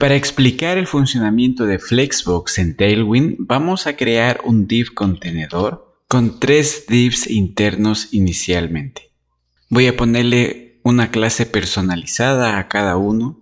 para explicar el funcionamiento de Flexbox en Tailwind, vamos a crear un div contenedor con 3 divs internos inicialmente. Voy a ponerle una clase personalizada a cada uno.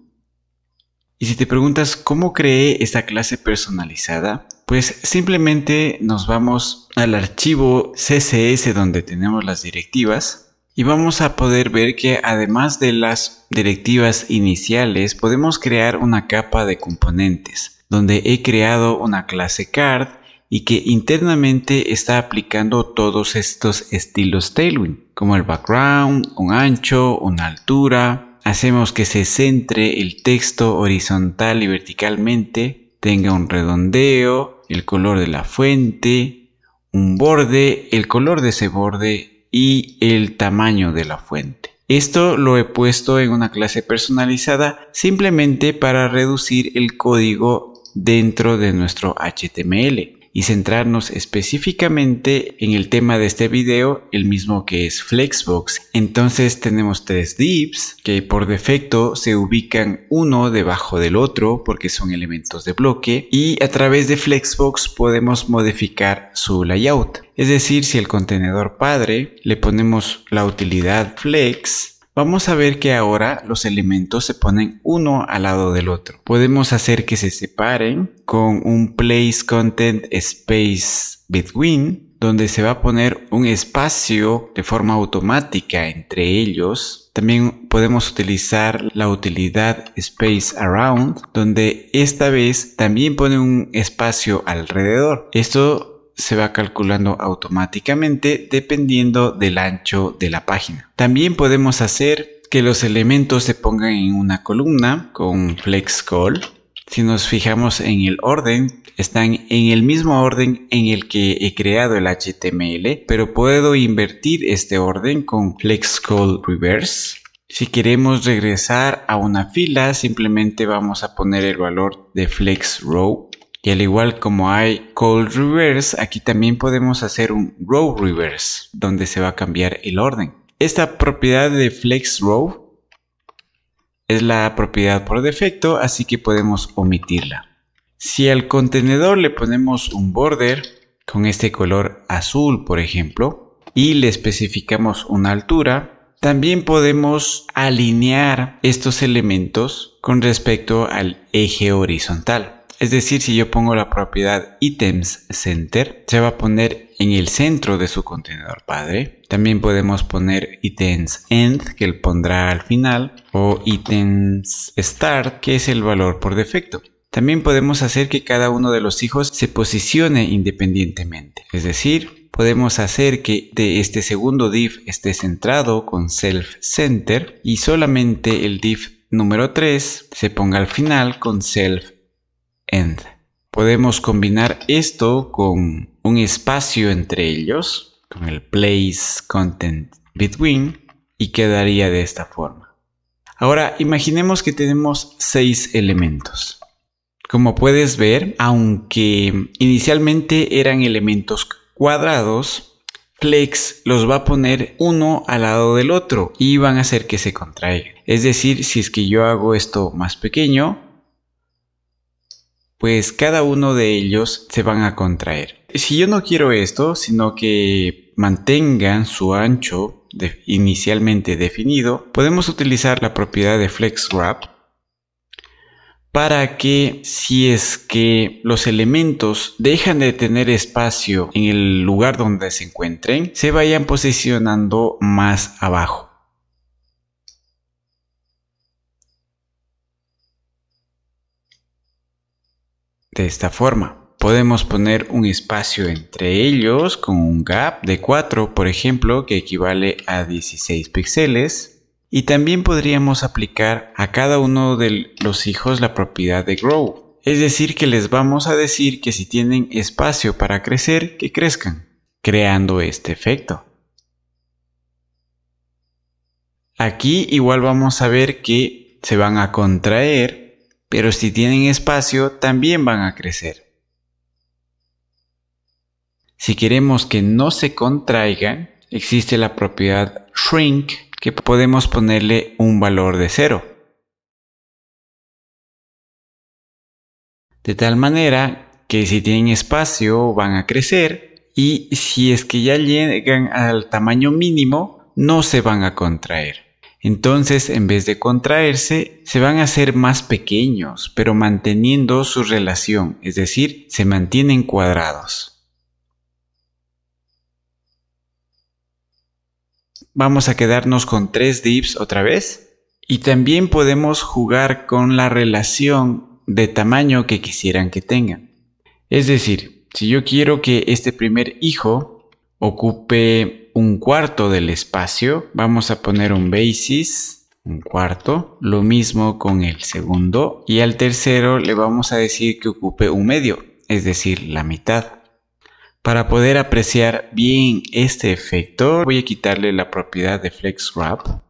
Y si te preguntas cómo creé esta clase personalizada, pues simplemente nos vamos al archivo CSS donde tenemos las directivas y vamos a poder ver que además de las directivas iniciales podemos crear una capa de componentes donde he creado una clase card y que internamente está aplicando todos estos estilos Tailwind, como el background, un ancho, una altura. Hacemos que se centre el texto horizontal y verticalmente, tenga un redondeo, el color de la fuente, un borde, el color de ese borde y el tamaño de la fuente. Esto lo he puesto en una clase personalizada simplemente para reducir el código dentro de nuestro HTML y centrarnos específicamente en el tema de este video, el mismo que es Flexbox. Entonces tenemos 3 divs que por defecto se ubican uno debajo del otro porque son elementos de bloque, y a través de Flexbox podemos modificar su layout. Es decir, si el contenedor padre le ponemos la utilidad flex, vamos a ver que ahora los elementos se ponen uno al lado del otro. Podemos hacer que se separen con un place content space between, donde se va a poner un espacio de forma automática entre ellos. También podemos utilizar la utilidad space around, donde esta vez también pone un espacio alrededor. Esto se va calculando automáticamente dependiendo del ancho de la página. También podemos hacer que los elementos se pongan en una columna con flex call. Si nos fijamos en el orden, están en el mismo orden en el que he creado el HTML, pero puedo invertir este orden con flex call reverse. Si queremos regresar a una fila, simplemente vamos a poner el valor de flex row. Y al igual como hay call reverse, aquí también podemos hacer un row reverse, donde se va a cambiar el orden. Esta propiedad de flex row es la propiedad por defecto, así que podemos omitirla. Si al contenedor le ponemos un border con este color azul, por ejemplo, y le especificamos una altura, también podemos alinear estos elementos con respecto al eje horizontal. Es decir, si yo pongo la propiedad items center, se va a poner en el centro de su contenedor padre. También podemos poner items end, que él pondrá al final, o items start, que es el valor por defecto. También podemos hacer que cada uno de los hijos se posicione independientemente. Es decir, podemos hacer que de este segundo div esté centrado con self center y solamente el div número 3 se ponga al final con self end. Podemos combinar esto con un espacio entre ellos, con el place content between, y quedaría de esta forma. Ahora imaginemos que tenemos 6 elementos. Como puedes ver, aunque inicialmente eran elementos cuadrados, Flex los va a poner uno al lado del otro y van a hacer que se contraigan. Es decir, si es que yo hago esto más pequeño, pues cada uno de ellos se van a contraer. Si yo no quiero esto, sino que mantengan su ancho inicialmente definido, podemos utilizar la propiedad de FlexWrap para que si es que los elementos dejan de tener espacio en el lugar donde se encuentren, se vayan posicionando más abajo. De esta forma, podemos poner un espacio entre ellos con un gap de 4, por ejemplo, que equivale a 16 píxeles. Y también podríamos aplicar a cada uno de los hijos la propiedad de grow. Es decir, que les vamos a decir que si tienen espacio para crecer, que crezcan, creando este efecto. Aquí igual vamos a ver que se van a contraer, pero si tienen espacio también van a crecer. Si queremos que no se contraigan, existe la propiedad shrink, que podemos ponerle un valor de 0. de tal manera que si tienen espacio van a crecer y si es que ya llegan al tamaño mínimo no se van a contraer. Entonces, en vez de contraerse, se van a hacer más pequeños, pero manteniendo su relación, es decir, se mantienen cuadrados. Vamos a quedarnos con 3 divs otra vez. Y también podemos jugar con la relación de tamaño que quisieran que tengan. Es decir, si yo quiero que este primer hijo ocupe un cuarto del espacio, vamos a poner un basis, un cuarto. Lo mismo con el segundo. Y al tercero le vamos a decir que ocupe un medio, es decir, la mitad. Para poder apreciar bien este efecto, voy a quitarle la propiedad de FlexWrap.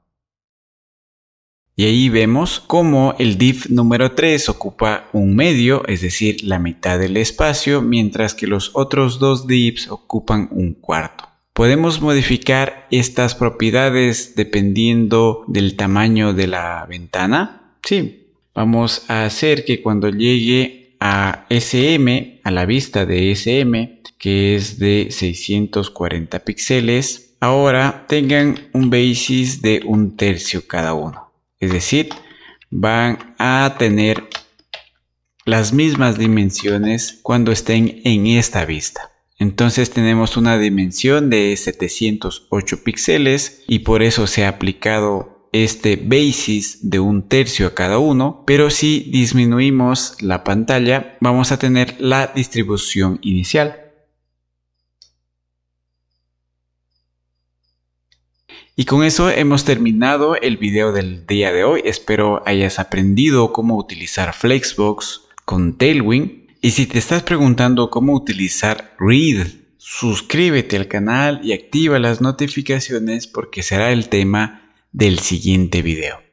Y ahí vemos cómo el div número 3 ocupa un medio, es decir, la mitad del espacio, mientras que los otros dos divs ocupan un cuarto. ¿Podemos modificar estas propiedades dependiendo del tamaño de la ventana? Sí. Vamos a hacer que cuando llegue a SM, a la vista de SM, que es de 640 píxeles, ahora tengan un basis de 1/3 cada uno. Es decir, van a tener las mismas dimensiones cuando estén en esta vista. Entonces tenemos una dimensión de 708 píxeles y por eso se ha aplicado este basis de 1/3 a cada uno. Pero si disminuimos la pantalla, vamos a tener la distribución inicial. Y con eso hemos terminado el video del día de hoy. Espero hayas aprendido cómo utilizar Flexbox con Tailwind. Y si te estás preguntando cómo utilizar Read, suscríbete al canal y activa las notificaciones porque será el tema del siguiente video.